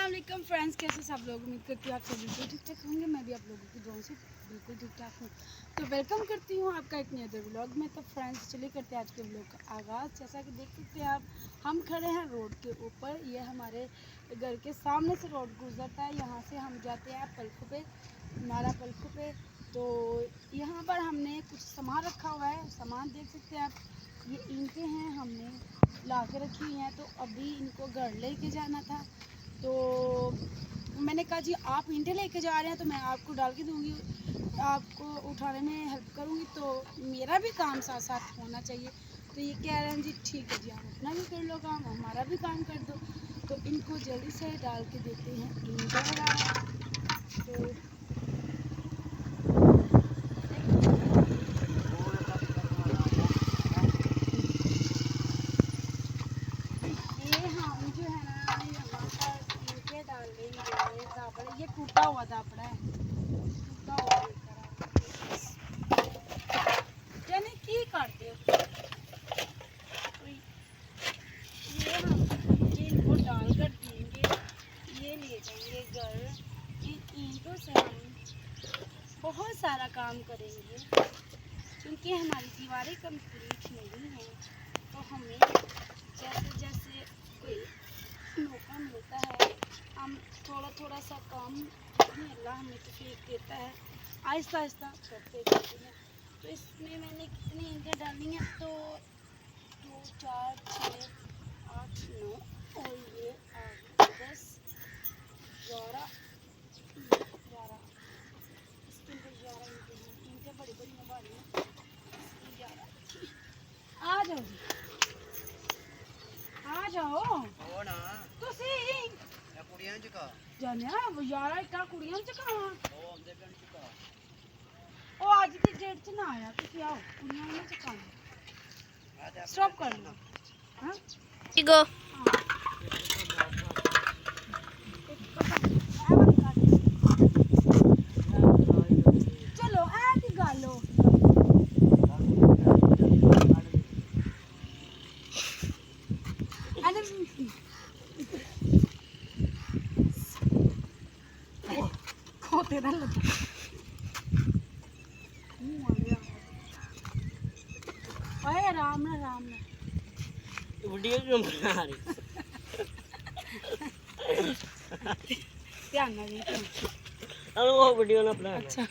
अस्सलाम फ्रेंड्स, कैसे सब लोग। उम्मीद करती हूँ आप सब बिल्कुल ठीक ठाक होंगे। मैं भी आप लोगों की दुआओं से बिल्कुल ठीक ठाक हूँ। तो वेलकम करती हूँ आपका एक नए व्लॉग में। तो फ्रेंड्स चलिए करते हैं आज के व्लॉग का आगाज़। जैसा कि देख सकते हैं आप, हम खड़े हैं रोड के ऊपर। ये हमारे घर के सामने से रोड गुजरता है। यहाँ से हम जाते हैं पलखों पे, नाला पलखों पे। तो यहाँ पर हमने कुछ सामान रखा हुआ है। सामान देख सकते हैं आप, ये ईंटें हैं, हमने ला के रखी हुई हैं। तो अभी इनको घर लेके जाना था। तो मैंने कहा जी आप ईंटें लेके जा रहे हैं तो मैं आपको डाल के दूँगी, आपको उठाने में हेल्प करूँगी, तो मेरा भी काम साथ साथ होना चाहिए। तो ये कह रहे हैं जी ठीक है जी, आप अपना भी कर लो काम, हमारा भी काम कर दो। तो इनको जल्दी से डाल के देते हैं ईंटें वगैरह। तो ये हम जो है ना, यहाँ पर ईंटें डाल देंगे। दापड़ा, ये टूटा हुआ दापड़ा है, टूटा हुआ यानी की करते हो। ये हम इनको डाल कर देंगे, ये ले जाएंगे घर। इन ईंटों से हम बहुत सारा काम करेंगे, क्योंकि हमारी दीवारें कंप्लीट नहीं हैं। तो हमें जैसे जैसे कोई मौका मिलता है, हम थोड़ा थोड़ा सा काम भी अल्लाह हमें तौफीक देता है, आहिस्ता आहिस्ता करते जाते हैं। तो इसमें मैंने कितनी ईंटें डालनी है, तो 2 4 6 8 9 और ये 10 11 11। इसके अंदर 11 ईंटें हैं। ईंटें बड़ी बड़ी भारी हैं। इसकी 11। आ जाओ जी, आ जाओ तुसी जाने वो 11 इट्टा कुड़ियां चकावां। ओ अज दी डेट च ना आया, तुसी आओ कुड़ियां ने चकाना। स्टॉप कर लो। हां गो चलो ऐ दी गल हो। खोते दा लगा ओए राम ना वीडियो क्यों बना रही? ध्यान ना दे। अरे वो वीडियो ना बना। अच्छा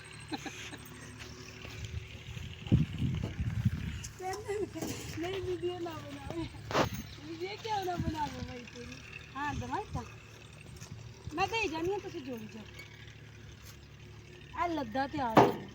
नहीं वीडियो ना बनाओ, वीडियो क्या ना बना लो भाई तेरी। हाँ दमाई मैं दे जानी हूँ, तुसी जोड़ी जाओ। आ लद्दा तैयार हो गया।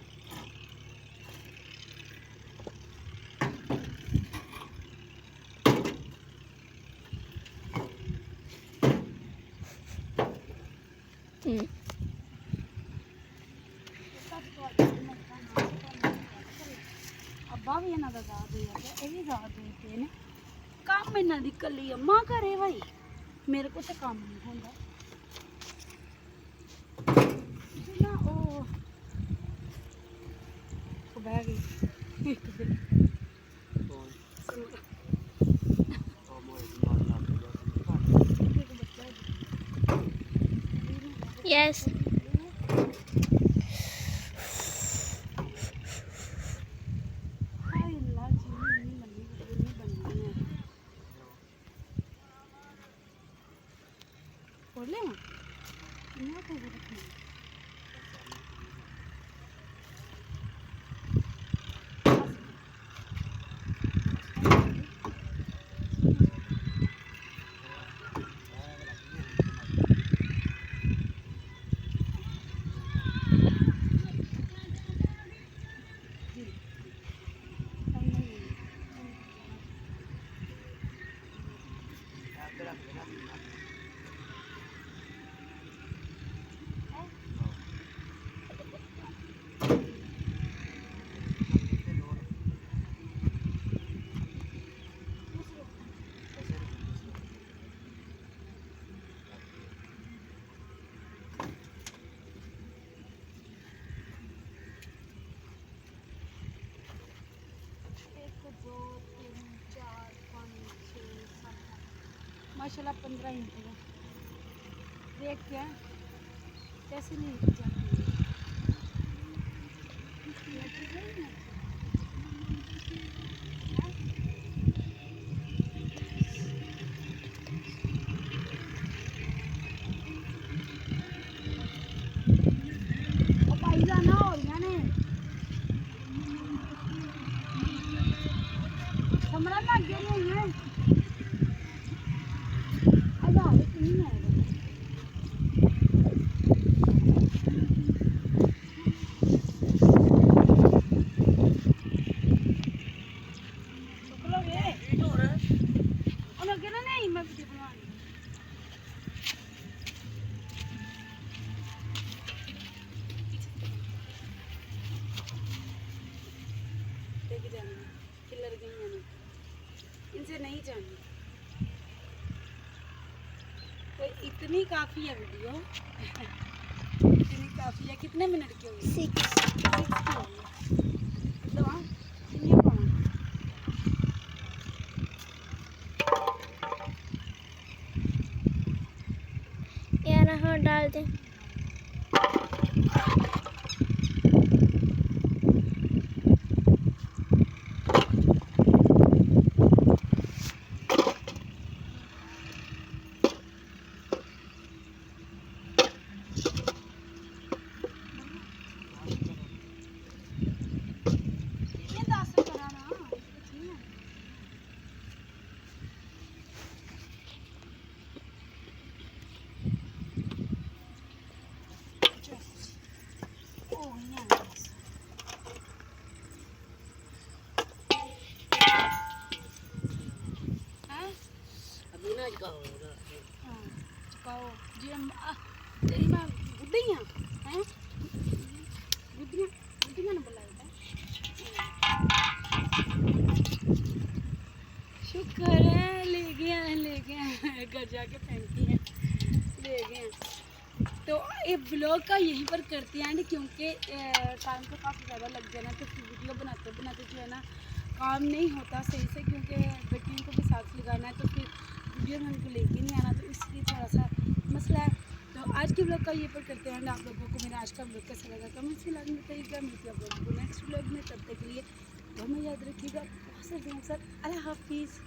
अब्बा भी इन्हों का दाद होया गया, ये भी दाद देते हैं। काम इन्हों की कली अम्मा करे भाई, मेरे को तो काम नहीं होंदा। ना ओ बह गई यस माशाल्लाह 15 इंच का देखते हैं कैसे नहीं जाती है। और भाई जाना और जाने समरा लग गया नहीं है आधा नहीं है नहीं मैं वीडियो बना रही हूँ। लेके जाना किलर गई है नहीं इनसे नहीं जानी तो इतनी काफ़ी है वीडियो इतनी काफ़ी है कितने मिनट की होगी 6 की होगी तो हाँ कितनी पाऊँ यार हाँ डाल दे ये 10 कराना कुछ नहीं है ओ यहाँ बस हाँ अभी ना जाओ हाँ चुकाओ जी हम तेरी माँ बुढ़िया हैं बुढ़िया बुढ़िया ने बुलाया था शुक्र है ले गया घर जाके फेंकी है ले गए तो ये ब्लॉग का यहीं पर करते हैं एंड क्योंकि टाइम तो काफ़ी ज़्यादा लग जाना तो फिर वीडियो बनाते बनाते जो है ना काम नहीं होता सही से क्योंकि बेटियों को भी साथ लगाना है तो फिर वीडियो में उनको लेके नहीं आना तो इसलिए थोड़ा सा मसला है तो आज के ब्लॉग का ये पर करते हैं आप लोगों को मेरा आज का ब्लॉग कैसा लगा कमेंट्स में लाजमी बताइएगा मिलती है आप लोगों को नेक्स्ट ब्लॉग में तब तक के लिए हमें याद रखिएगा बहुत से साथ अल्लाह हाफिज़।